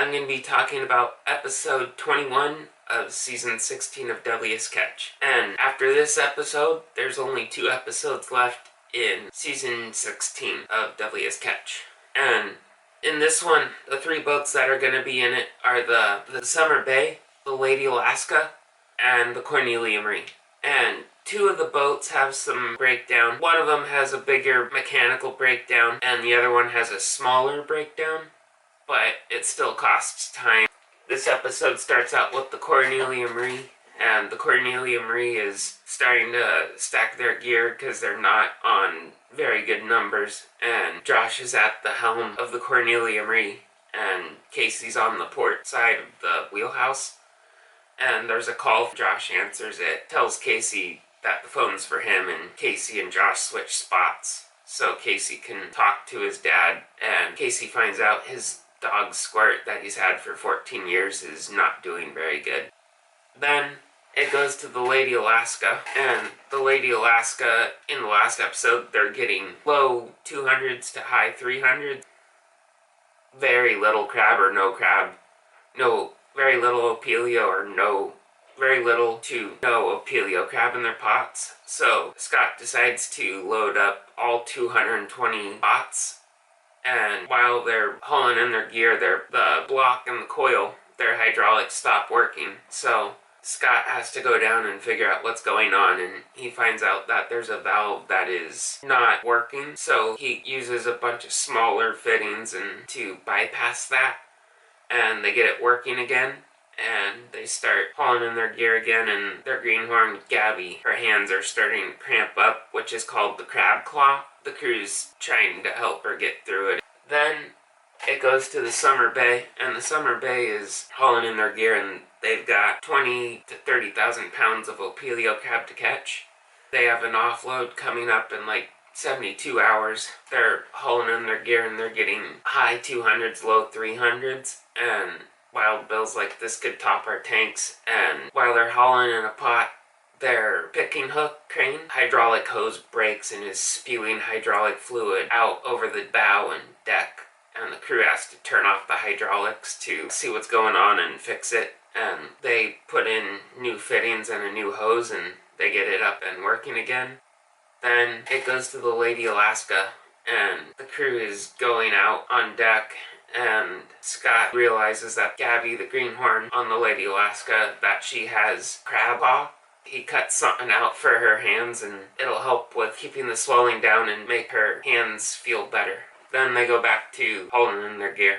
I'm going to be talking about episode 21 of season 16 of Deadliest Catch. And after this episode, there's only 2 episodes left in season 16 of Deadliest Catch. And in this one, the 3 boats that are going to be in it are the Summer Bay, the Lady Alaska, and the Cornelia Marie. And 2 of the boats have some breakdown. One of them has a bigger mechanical breakdown, and the other one has a smaller breakdown, but it still costs time. This episode starts out with the Cornelia Marie, and the Cornelia Marie is starting to stack their gear because they're not on very good numbers, and Josh is at the helm of the Cornelia Marie, and Casey's on the port side of the wheelhouse, and there's a call. Josh answers it, tells Casey that the phone's for him, and Casey and Josh switch spots so Casey can talk to his dad, and Casey finds out his dog Squirt that he's had for 14 years is not doing very good. Then it goes to the Lady Alaska, and the Lady Alaska, in the last episode, they're getting low 200s to high 300s. Very little crab or no crab. No, very little Opelio or no, very little to no Opelio crab in their pots. So Scott decides to load up all 220 pots, and while they're hauling in their gear, the block and the coil, their hydraulics stop working. So Scott has to go down and figure out what's going on, and he finds out that there's a valve that is not working. So he uses a bunch of smaller fittings to bypass that, and they get it working again, and they start hauling in their gear again, and their greenhorn Gabby, her hands are starting to cramp up, which is called the crab claw. The crew's trying to help her get through it. Then it goes to the Summer Bay, and the Summer Bay is hauling in their gear, and they've got 20 to 30,000 pounds of Opelio crab to catch. They have an offload coming up in like 72 hours. They're hauling in their gear, and they're getting high 200s, low 300s, and Wild Bill's like, this could top our tanks. And while they're hauling in a pot, their picking hook crane hydraulic hose breaks and is spewing hydraulic fluid out over the bow and deck, and the crew has to turn off the hydraulics to see what's going on and fix it. And they put in new fittings and a new hose, and they get it up and working again. Then it goes to the Lady Alaska, and the crew is going out on deck, and Scott realizes that Gabby, the greenhorn on the Lady Alaska, that she has crab paw. He cuts something out for her hands, and it'll help with keeping the swelling down and make her hands feel better. Then they go back to hauling in their gear.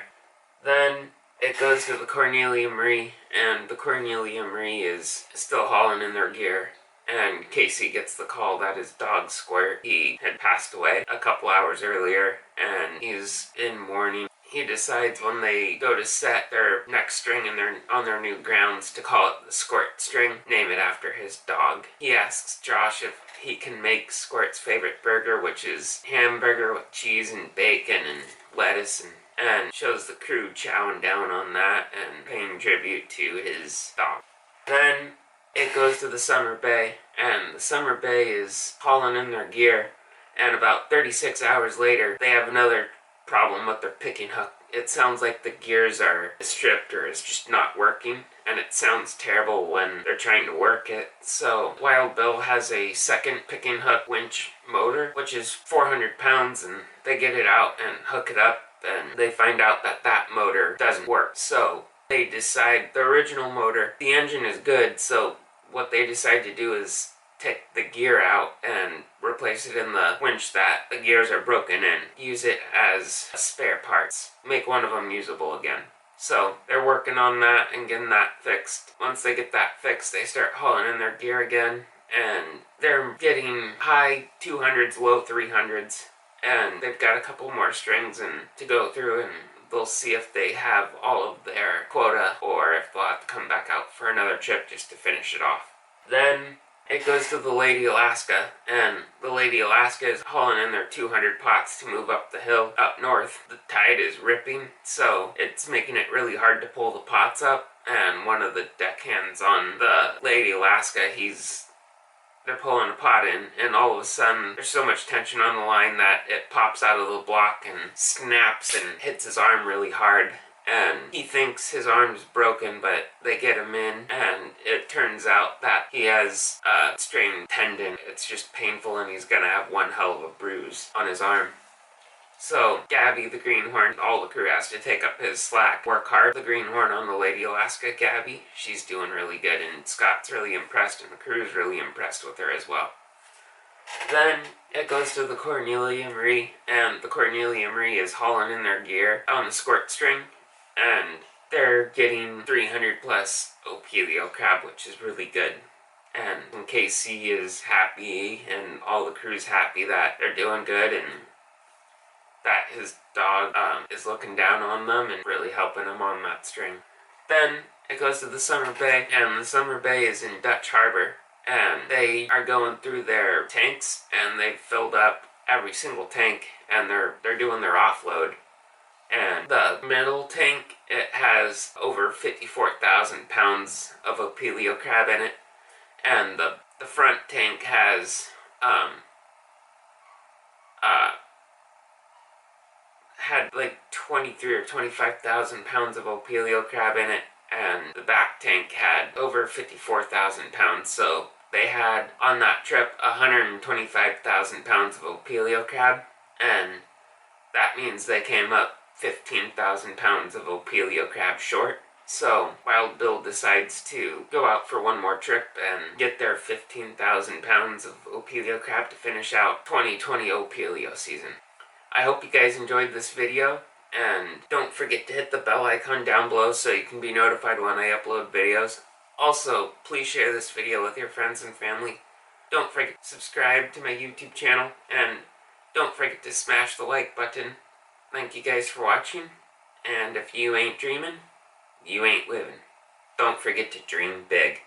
Then it goes to the Cornelia Marie, and the Cornelia Marie is still hauling in their gear. And Casey gets the call that his dog Squirt, he had passed away a couple hours earlier, and he's in mourning. He decides when they go to set their next string on their new grounds to call it the Squirt string, name it after his dog. He asks Josh if he can make Squirt's favorite burger, which is hamburger with cheese and bacon and lettuce, and shows the crew chowing down on that and paying tribute to his dog. Then it goes to the Summer Bay, and the Summer Bay is hauling in their gear, and about 36 hours later, they have another problem with their picking hook. It sounds like the gears are stripped or is just not working, and it sounds terrible when they're trying to work it. So Wild Bill has a second picking hook winch motor, which is 400 pounds, and they get it out and hook it up, and they find out that that motor doesn't work. So they decide the original motor, the engine is good, so what they decide to do is take the gear out and replace it in the winch that the gears are broken in. Use it as spare parts. Make one of them usable again. So they're working on that and getting that fixed. Once they get that fixed, they start hauling in their gear again, and they're getting high 200s, low 300s, and they've got a couple more strings to go through, and they'll see if they have all of their quota or if they'll have to come back out for another trip just to finish it off. Then it goes to the Lady Alaska, and the Lady Alaska is hauling in their 200 pots to move up the hill up north. The tide is ripping, so it's making it really hard to pull the pots up, and one of the deckhands on the Lady Alaska, they're pulling a pot in, and all of a sudden there's so much tension on the line that it pops out of the block and snaps and hits his arm really hard, and he thinks his arm's broken, but they get him in, and it turns out that he has a strained tendon. It's just painful, and he's gonna have one hell of a bruise on his arm. So Gabby the Greenhorn, all the crew has to take up his slack, work hard. The Greenhorn on the Lady Alaska, Gabby, she's doing really good, and Scott's really impressed, and the crew's really impressed with her as well. Then it goes to the Cornelia Marie, and the Cornelia Marie is hauling in their gear on the squirt string, and they're getting 300 plus Opelio crab, which is really good. And Casey is happy, and all the crew's happy that they're doing good, and that his dog is looking down on them and really helping him on that string. Then it goes to the Summer Bay, and the Summer Bay is in Dutch Harbor, and they are going through their tanks, and they've filled up every single tank, and they're doing their offload. And the middle tank, it has over 54,000 pounds of Opelio crab in it, and the front tank has had like 23 or 25,000 pounds of Opelio crab in it, and the back tank had over 54,000 pounds. So they had on that trip 125,000 pounds of Opelio crab, and that means they came up 15,000 pounds of Opelio crab short. So Wild Bill decides to go out for one more trip and get their 15,000 pounds of Opelio crab to finish out 2020 Opelio season. I hope you guys enjoyed this video, and don't forget to hit the bell icon down below so you can be notified when I upload videos. Also, please share this video with your friends and family. Don't forget to subscribe to my YouTube channel, and don't forget to smash the like button. Thank you guys for watching, and if you ain't dreaming, you ain't living. Don't forget to dream big.